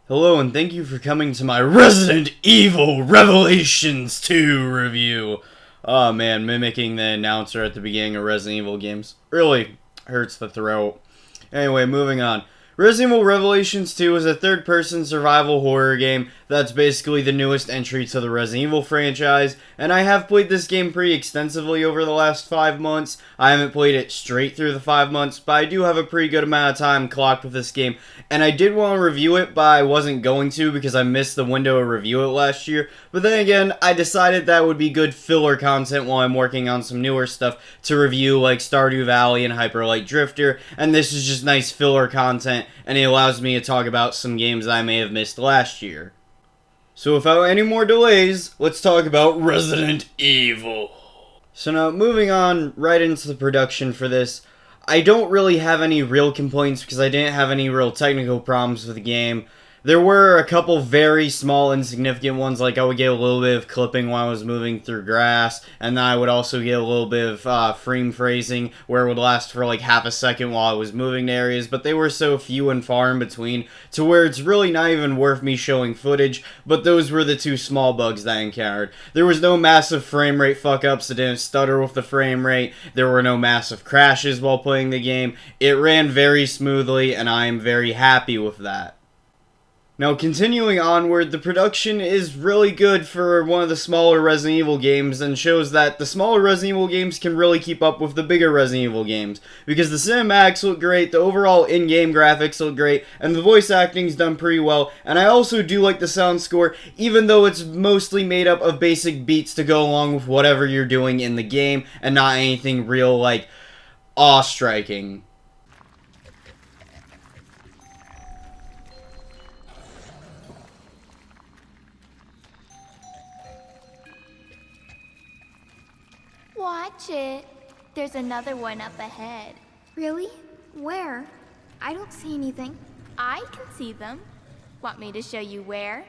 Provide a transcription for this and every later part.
Hello and thank you for coming to my Resident Evil Revelations 2 review. Oh man, mimicking the announcer at the beginning of Resident Evil games really hurts the throat. Anyway, moving on. Resident Evil Revelations 2 is a third-person survival horror game that's basically the newest entry to the Resident Evil franchise, and I have played this game pretty extensively over the last 5 months. I haven't played it straight through the 5 months, but I do have a pretty good amount of time clocked with this game, and I did want to review it, but I wasn't going to because I missed the window to review it last year. But then again, I decided that would be good filler content while I'm working on some newer stuff to review, like Stardew Valley and Hyper Light Drifter, and this is just nice filler content, and it allows me to talk about some games that I may have missed last year. So without any more delays, let's talk about Resident Evil. So now, moving on right into the production for this, I don't really have any real complaints because I didn't have any real technical problems with the game. There were a couple very small, insignificant ones, like I would get a little bit of clipping while I was moving through grass, and then I would also get a little bit of frame phrasing, where it would last for like half a second while I was moving to areas, but they were so few and far in between, to where it's really not even worth me showing footage, but those were the two small bugs that I encountered. There was no massive frame rate fuck-ups, it didn't stutter with the frame rate, there were no massive crashes while playing the game, it ran very smoothly, and I am very happy with that. Now, continuing onward, the production is really good for one of the smaller Resident Evil games and shows that the smaller Resident Evil games can really keep up with the bigger Resident Evil games. Because the cinematics look great, the overall in-game graphics look great, and the voice acting's done pretty well. And I also do like the sound score, even though it's mostly made up of basic beats to go along with whatever you're doing in the game, and not anything real, like, awe-striking. Watch it. There's another one up ahead. Really? Where? I don't see anything. I can see them. Want me to show you where?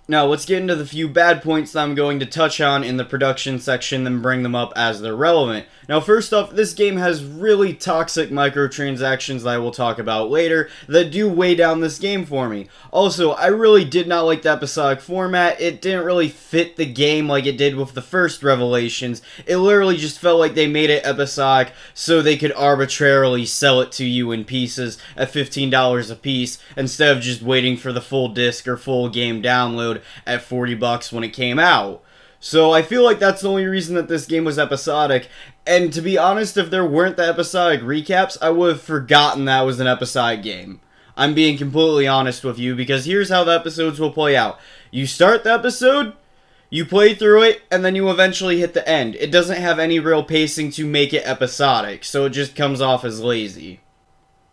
Now, let's get into the few bad points that I'm going to touch on in the production section and bring them up as they're relevant. Now, first off, this game has really toxic microtransactions that I will talk about later that do weigh down this game for me. Also, I really did not like the episodic format. It didn't really fit the game like it did with the first Revelations. It literally just felt like they made it episodic so they could arbitrarily sell it to you in pieces at $15 a piece instead of just waiting for the full disc or full game download at $40 when it came out. So I feel like that's the only reason that this game was episodic, and to be honest, if there weren't the episodic recaps, I would have forgotten that was an episodic game. I'm being completely honest with you, because here's how the episodes will play out. You start the episode, you play through it, and then you eventually hit the end. It doesn't have any real pacing to make it episodic, so it just comes off as lazy.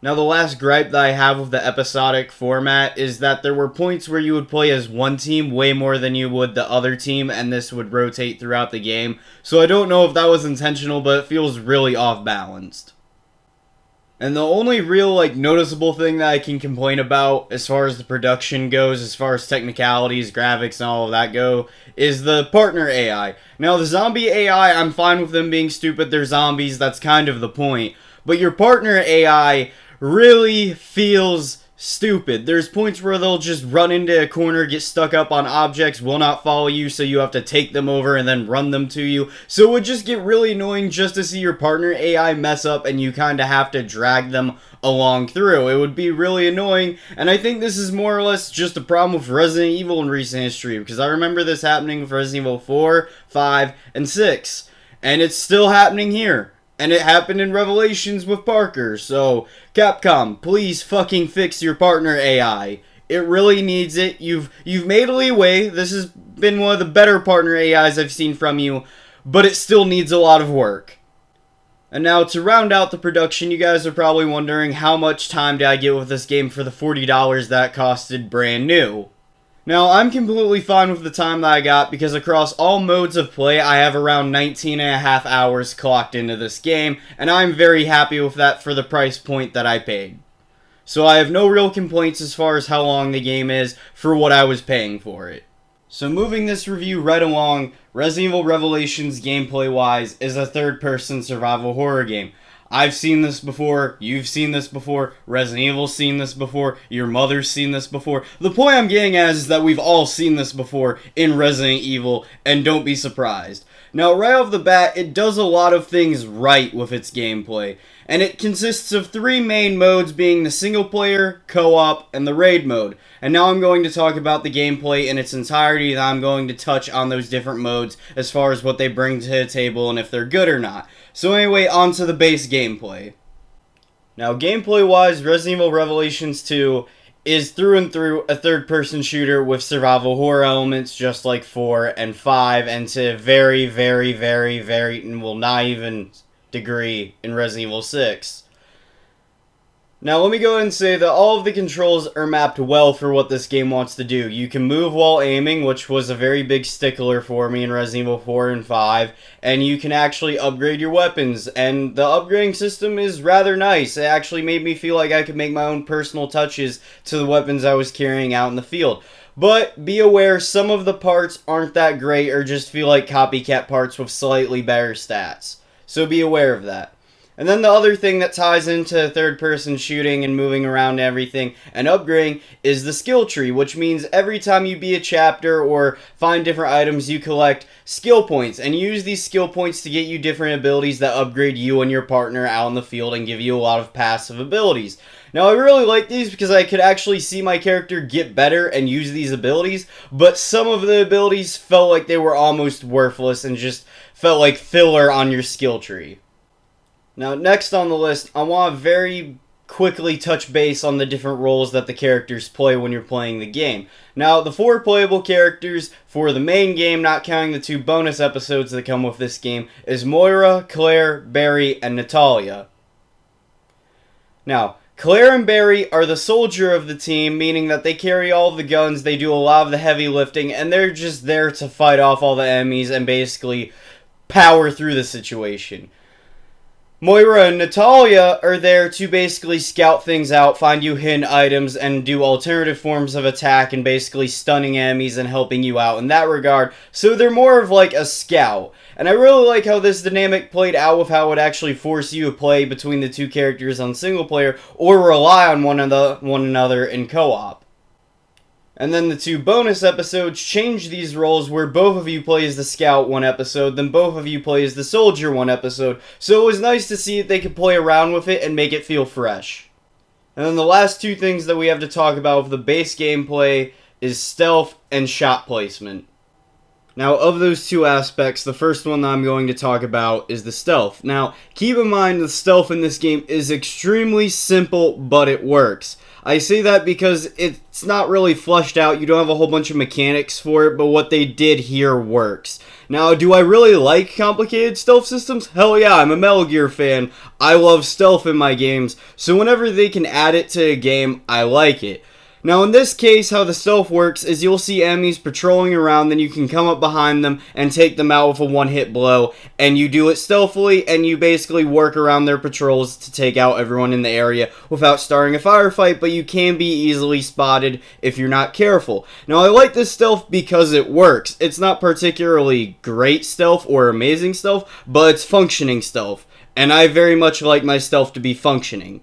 Now, the last gripe that I have with the episodic format is that there were points where you would play as one team way more than you would the other team, and this would rotate throughout the game. So I don't know if that was intentional, but it feels really off-balanced. And the only real, noticeable thing that I can complain about as far as the production goes, as far as technicalities, graphics, and all of that go, is the partner AI. Now, the zombie AI, I'm fine with them being stupid, they're zombies, that's kind of the point. But your partner AI really feels stupid. There's points where they'll just run into a corner, get stuck up on objects, will not follow you, so you have to take them over and then run them to you. So it would just get really annoying just to see your partner AI mess up and you kind of have to drag them along through. It would be really annoying, and I think this is more or less just a problem with Resident Evil in recent history, because I remember this happening with Resident Evil 4, 5, and 6, and it's still happening here. And it happened in Revelations with Parker, so Capcom, please fucking fix your partner AI. It really needs it. You've made a leeway. This has been one of the better partner AIs I've seen from you, but it still needs a lot of work. And now, to round out the production, you guys are probably wondering how much time did I get with this game for the $40 that costed brand new. Now, I'm completely fine with the time that I got because across all modes of play, I have around 19 and a half hours clocked into this game, and I'm very happy with that for the price point that I paid. So I have no real complaints as far as how long the game is for what I was paying for it. So moving this review right along, Resident Evil Revelations gameplay-wise is a third-person survival horror game. I've seen this before, you've seen this before, Resident Evil's seen this before, your mother's seen this before. The point I'm getting at is that we've all seen this before in Resident Evil, and don't be surprised. Now, right off the bat, it does a lot of things right with its gameplay, and it consists of 3 main modes being the single player, co-op, and the raid mode. And now I'm going to talk about the gameplay in its entirety, and I'm going to touch on those different modes as far as what they bring to the table and if they're good or not. So anyway, on to the base gameplay. Now, gameplay-wise, Resident Evil Revelations 2 is through and through a third-person shooter with survival horror elements just like 4 and 5, and to a very, very, very, very, and well, not even degree in Resident Evil 6. Now, let me go ahead and say that all of the controls are mapped well for what this game wants to do. You can move while aiming, which was a very big stickler for me in Resident Evil 4 and 5, and you can actually upgrade your weapons, and the upgrading system is rather nice. It actually made me feel like I could make my own personal touches to the weapons I was carrying out in the field. But be aware, some of the parts aren't that great or just feel like copycat parts with slightly better stats. So be aware of that. And then the other thing that ties into third-person shooting and moving around and everything and upgrading is the skill tree, which means every time you beat a chapter or find different items, you collect skill points, and use these skill points to get you different abilities that upgrade you and your partner out in the field and give you a lot of passive abilities. Now, I really like these because I could actually see my character get better and use these abilities, but some of the abilities felt like they were almost worthless and just felt like filler on your skill tree. Now, next on the list, I want to very quickly touch base on the different roles that the characters play when you're playing the game. Now, the 4 playable characters for the main game, not counting the 2 bonus episodes that come with this game, is Moira, Claire, Barry, and Natalia. Now, Claire and Barry are the soldier of the team, meaning that they carry all the guns, they do a lot of the heavy lifting, and they're just there to fight off all the enemies and basically power through the situation. Moira and Natalia are there to basically scout things out, find you hidden items, and do alternative forms of attack and basically stunning enemies and helping you out in that regard. So they're more of like a scout. And I really like how this dynamic played out with how it actually forced you to play between the 2 characters on single player or rely on one another in co-op. And then the 2 bonus episodes change these roles where both of you play as the scout one episode, then both of you play as the soldier one episode. So it was nice to see that they could play around with it and make it feel fresh. And then the last 2 things that we have to talk about with the base gameplay is stealth and shot placement. Now, of those 2 aspects, the first one that I'm going to talk about is the stealth. Now, keep in mind the stealth in this game is extremely simple, but it works. I say that because it's not really fleshed out, you don't have a whole bunch of mechanics for it, but what they did here works. Now, do I really like complicated stealth systems? Hell yeah, I'm a Metal Gear fan. I love stealth in my games, so whenever they can add it to a game, I like it. Now, in this case, how the stealth works is you'll see enemies patrolling around, then you can come up behind them and take them out with a one-hit blow, and you do it stealthily, and you basically work around their patrols to take out everyone in the area without starting a firefight, but you can be easily spotted if you're not careful. Now, I like this stealth because it works. It's not particularly great stealth or amazing stealth, but it's functioning stealth, and I very much like my stealth to be functioning.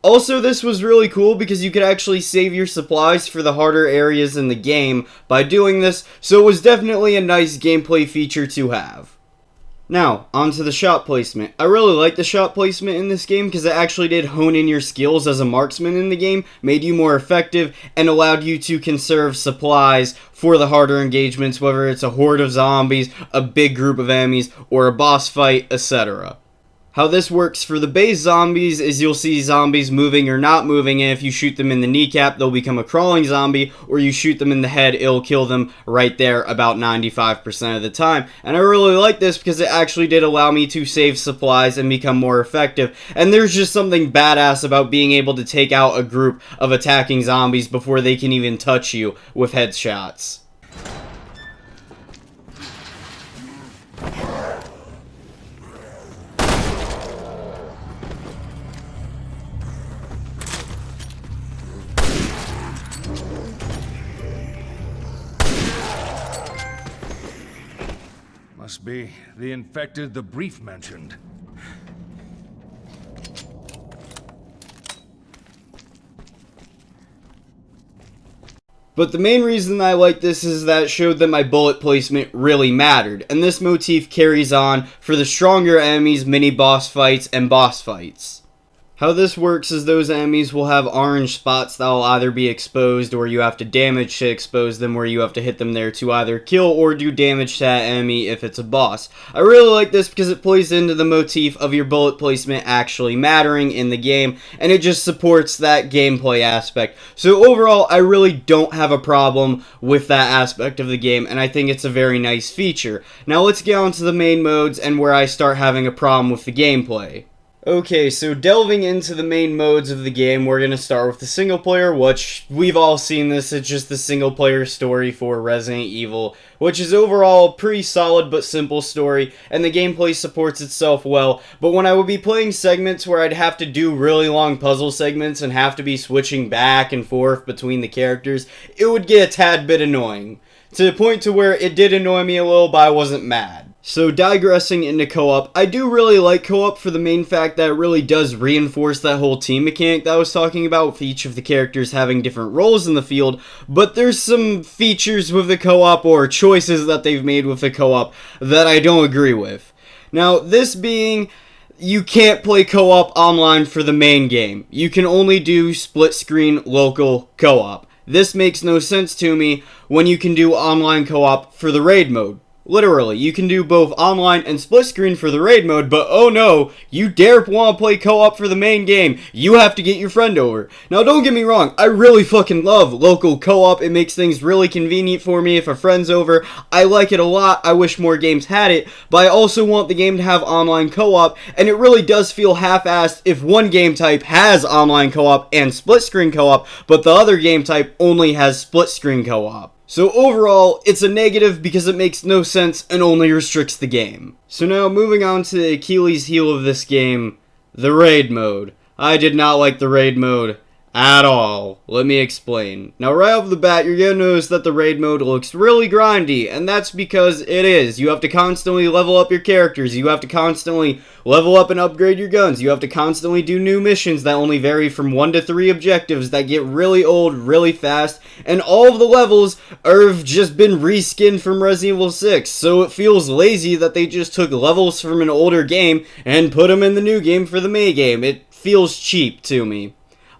Also, this was really cool because you could actually save your supplies for the harder areas in the game by doing this, so it was definitely a nice gameplay feature to have. Now, onto the shot placement. I really like the shot placement in this game because it actually did hone in your skills as a marksman in the game, made you more effective, and allowed you to conserve supplies for the harder engagements, whether it's a horde of zombies, a big group of enemies, or a boss fight, etc. How this works for the base zombies is you'll see zombies moving or not moving, and if you shoot them in the kneecap, they'll become a crawling zombie, or you shoot them in the head, it'll kill them right there about 95% of the time. And I really like this because it actually did allow me to save supplies and become more effective, and there's just something badass about being able to take out a group of attacking zombies before they can even touch you with headshots. Must be the infected the brief mentioned. But the main reason I like this is that it showed that my bullet placement really mattered, and this motif carries on for the stronger enemies, mini-boss fights, and boss fights. How this works is those enemies will have orange spots that will either be exposed or you have to damage to expose them, where you have to hit them there to either kill or do damage to that enemy if it's a boss. I really like this because it plays into the motif of your bullet placement actually mattering in the game, and it just supports that gameplay aspect. So overall, I really don't have a problem with that aspect of the game, and I think it's a very nice feature. Now let's get on to the main modes and where I start having a problem with the gameplay. Okay, so delving into the main modes of the game, we're going to start with the single player, which we've all seen this. It's just the single player story for Resident Evil, which is overall a pretty solid but simple story, and the gameplay supports itself well. But when I would be playing segments where I'd have to do really long puzzle segments and have to be switching back and forth between the characters, it would get a tad bit annoying. To the point to where it did annoy me a little, but I wasn't mad. So digressing into co-op, I do really like co-op for the main fact that it really does reinforce that whole team mechanic that I was talking about, with each of the characters having different roles in the field, but there's some features with the co-op or choices that they've made with the co-op that I don't agree with. Now, this being, you can't play co-op online for the main game. You can only do split-screen local co-op. This makes no sense to me when you can do online co-op for the raid mode. Literally, you can do both online and split screen for the raid mode, but oh no, you dare want to play co-op for the main game, you have to get your friend over. Now don't get me wrong, I really fucking love local co-op. It makes things really convenient for me if a friend's over. I like it a lot. I wish more games had it, but I also want the game to have online co-op, and it really does feel half-assed if one game type has online co-op and split screen co-op, but the other game type only has split screen co-op. So overall, it's a negative because it makes no sense and only restricts the game. So now moving on to the Achilles heel of this game, the raid mode. I did not like the raid mode at all. Let me explain. Now right off the bat, you're going to notice that the raid mode looks really grindy, and that's because it is. You have to constantly level up your characters, you have to constantly level up and upgrade your guns, you have to constantly do new missions that only vary from 1 to 3 objectives that get really old really fast, and all of the levels have just been reskinned from Resident Evil 6, so it feels lazy that they just took levels from an older game and put them in the new game for the main game. It feels cheap to me.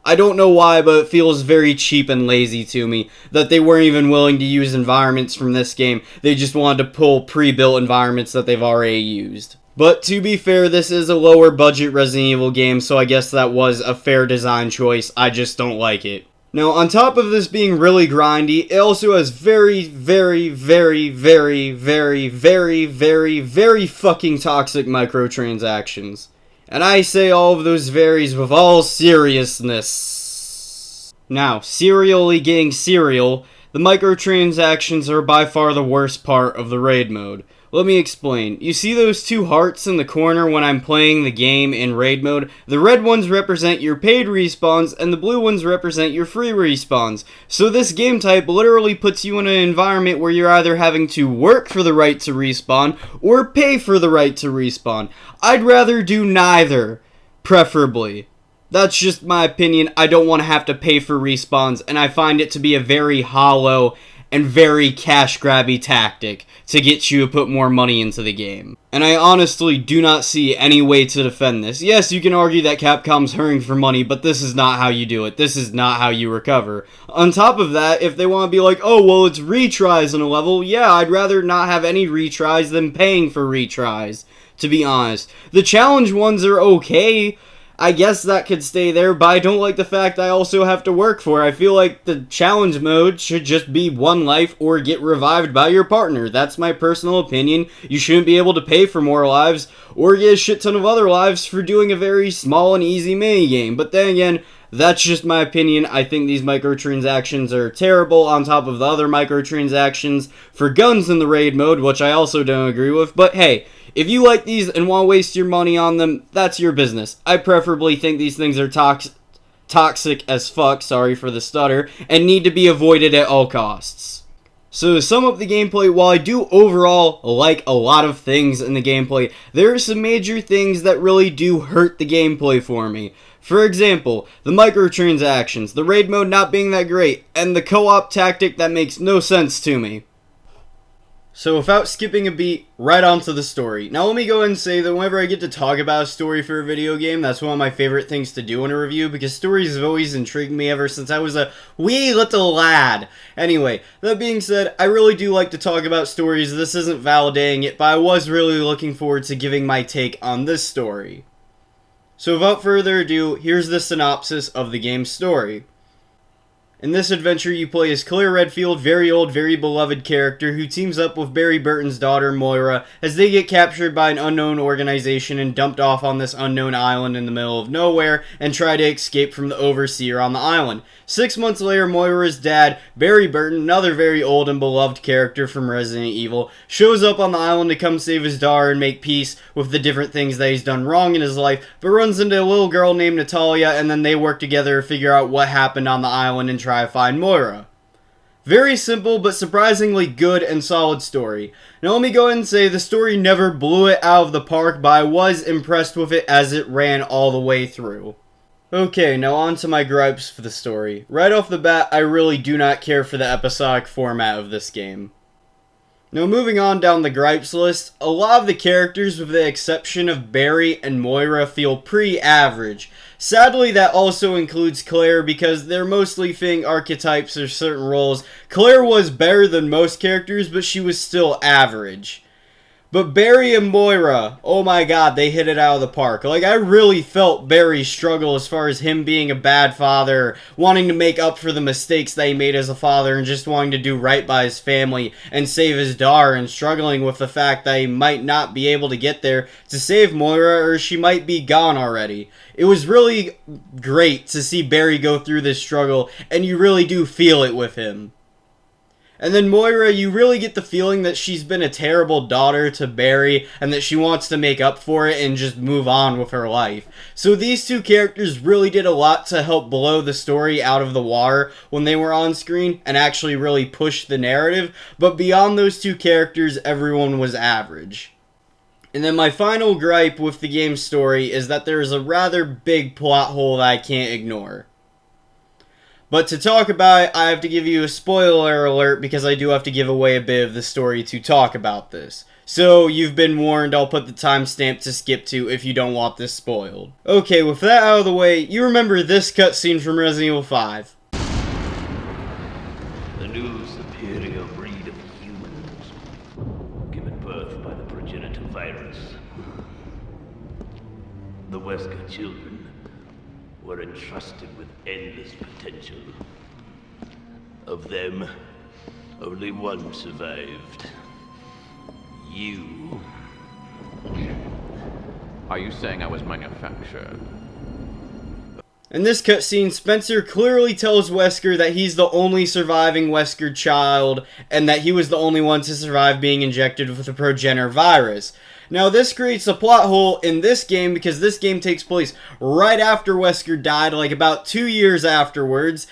I don't know why, but it feels very cheap and lazy to me that they weren't even willing to use environments from this game. They just wanted to pull pre-built environments that they've already used. But to be fair, this is a lower budget Resident Evil game, so I guess that was a fair design choice. I just don't like it. Now, on top of this being really grindy, it also has very, very, very, very, very, very, very, very fucking toxic microtransactions. And I say all of those varies with all seriousness. Now, serially getting serial, the microtransactions are by far the worst part of the raid mode. Let me explain. You see those 2 hearts in the corner when I'm playing the game in raid mode? The red ones represent your paid respawns, and the blue ones represent your free respawns. So this game type literally puts you in an environment where you're either having to work for the right to respawn, or pay for the right to respawn. I'd rather do neither, preferably. That's just my opinion. I don't want to have to pay for respawns, and I find it to be a very hollow and very cash grabby tactic to get you to put more money into the game. And I honestly do not see any way to defend this. Yes, you can argue that Capcom's hurrying for money, but this is not how you do it. This is not how you recover. On top of that, if they want to be like, oh, well, it's retries in a level, yeah, I'd rather not have any retries than paying for retries, to be honest. The challenge ones are okay. I guess that could stay there, but I don't like the fact I also have to work for it. I feel like the challenge mode should just be 1 life or get revived by your partner. That's my personal opinion. You shouldn't be able to pay for more lives or get a shit ton of other lives for doing a very small and easy minigame. But then again, that's just my opinion. I think these microtransactions are terrible on top of the other microtransactions for guns in the raid mode, which I also don't agree with. But hey, if you like these and want to waste your money on them, that's your business. I preferably think these things are toxic as fuck, sorry for the stutter, and need to be avoided at all costs. So to sum up the gameplay, while I do overall like a lot of things in the gameplay, there are some major things that really do hurt the gameplay for me. For example, the microtransactions, the raid mode not being that great, and the co-op tactic that makes no sense to me. So without skipping a beat, right onto the story. Now let me go ahead and say that whenever I get to talk about a story for a video game, that's one of my favorite things to do in a review, because stories have always intrigued me ever since I was a wee little lad. Anyway, that being said, I really do like to talk about stories. This isn't validating it, but I was really looking forward to giving my take on this story. So without further ado, here's the synopsis of the game's story. In this adventure, you play as Claire Redfield, very old, very beloved character who teams up with Barry Burton's daughter, Moira, as they get captured by an unknown organization and dumped off on this unknown island in the middle of nowhere and try to escape from the overseer on the island. 6 months later, Moira's dad, Barry Burton, another very old and beloved character from Resident Evil, shows up on the island to come save his daughter and make peace with the different things that he's done wrong in his life, but runs into a little girl named Natalia, and then they work together to figure out what happened on the island and try to find Moira. Very simple, but surprisingly good and solid story. Now let me go ahead and say the story never blew it out of the park, but I was impressed with it as it ran all the way through. Okay, now on to my gripes for the story. Right off the bat, I really do not care for the episodic format of this game. Now moving on down the gripes list, a lot of the characters with the exception of Barry and Moira feel pretty average. Sadly, that also includes Claire because they're mostly fitting archetypes or certain roles. Claire was better than most characters, but she was still average. But Barry and Moira, oh my god, they hit it out of the park. Like, I really felt Barry's struggle as far as him being a bad father, wanting to make up for the mistakes that he made as a father, and just wanting to do right by his family and save his daughter, and struggling with the fact that he might not be able to get there to save Moira, or she might be gone already. It was really great to see Barry go through this struggle, and you really do feel it with him. And then Moira, you really get the feeling that she's been a terrible daughter to Barry and that she wants to make up for it and just move on with her life. So these two characters really did a lot to help blow the story out of the water when they were on screen and actually really push the narrative. But beyond those two characters, everyone was average. And then my final gripe with the game's story is that there is a rather big plot hole that I can't ignore. But to talk about it, I have to give you a spoiler alert because I do have to give away a bit of the story to talk about this. So you've been warned, I'll put the timestamp to skip to if you don't want this spoiled. Okay, with that out of the way, you remember this cutscene from Resident Evil 5. The new superior breed of humans, given birth by the progenitor virus. The Wesker children were entrusted with endless potential. Of them, only one survived. You. Are you saying I was manufactured? In this cutscene, Spencer clearly tells Wesker that he's the only surviving Wesker child, and that he was the only one to survive being injected with the progenitor virus. Now, this creates a plot hole in this game because this game takes place right after Wesker died, like about 2 years afterwards,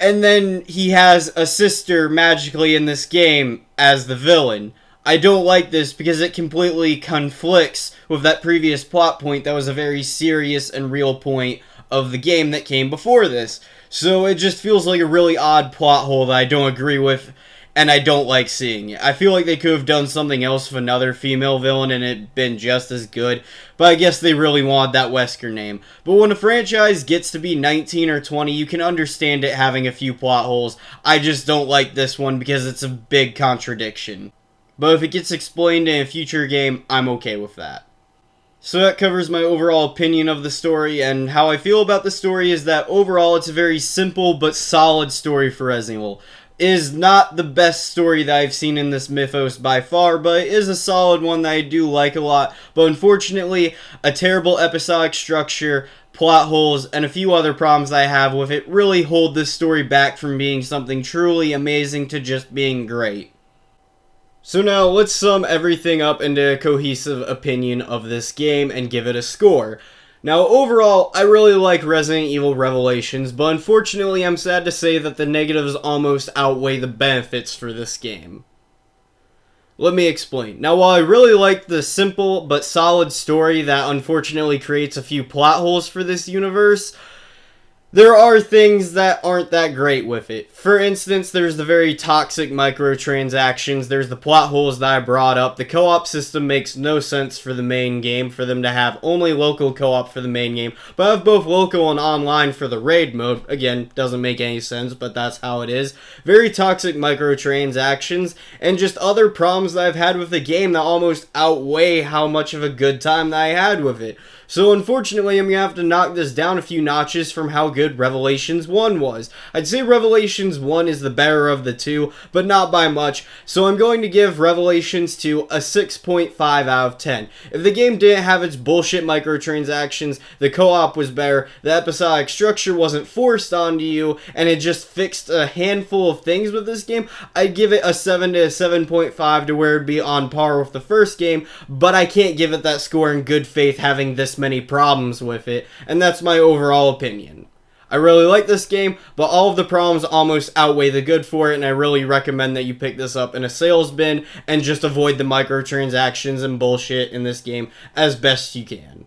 and then he has a sister magically in this game as the villain. I don't like this because it completely conflicts with that previous plot point that was a very serious and real point of the game that came before this. So it just feels like a really odd plot hole that I don't agree with, and I don't like seeing it. I feel like they could have done something else with another female villain and it'd been just as good, but I guess they really wanted that Wesker name. But when a franchise gets to be 19 or 20, you can understand it having a few plot holes. I just don't like this one because it's a big contradiction. But if it gets explained in a future game, I'm okay with that. So that covers my overall opinion of the story, and how I feel about the story is that overall it's a very simple but solid story for Resident Evil. It is not the best story that I've seen in this mythos by far, but it is a solid one that I do like a lot. But unfortunately, a terrible episodic structure, plot holes, and a few other problems that I have with it really hold this story back from being something truly amazing to just being great. So now, let's sum everything up into a cohesive opinion of this game and give it a score. Now, overall, I really like Resident Evil Revelations, but unfortunately I'm sad to say that the negatives almost outweigh the benefits for this game. Let me explain. Now, while I really like the simple but solid story that unfortunately creates a few plot holes for this universe, there are things that aren't that great with it. For instance, there's the very toxic microtransactions, there's the plot holes that I brought up. The co-op system makes no sense for the main game, for them to have only local co-op for the main game, but have both local and online for the raid mode. Again, doesn't make any sense, but that's how it is. Very toxic microtransactions, and just other problems that I've had with the game that almost outweigh how much of a good time that I had with it. So unfortunately, I'm going to have to knock this down a few notches from how good Revelations 1 was. I'd say Revelations 1 is the better of the two, but not by much, so I'm going to give Revelations 2 a 6.5 out of 10. If the game didn't have its bullshit microtransactions, the co-op was better, the episodic structure wasn't forced onto you, and it just fixed a handful of things with this game, I'd give it a 7 to a 7.5 to where it'd be on par with the first game, but I can't give it that score in good faith having this many problems with it, and that's my overall opinion. I really like this game, but all of the problems almost outweigh the good for it, and I really recommend that you pick this up in a sales bin and just avoid the microtransactions and bullshit in this game as best you can.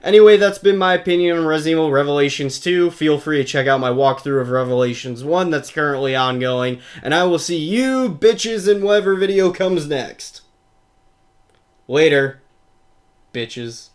Anyway, that's been my opinion on Resident Evil Revelations 2. Feel free to check out my walkthrough of Revelations 1 that's currently ongoing, and I will see you bitches in whatever video comes next. Later, bitches.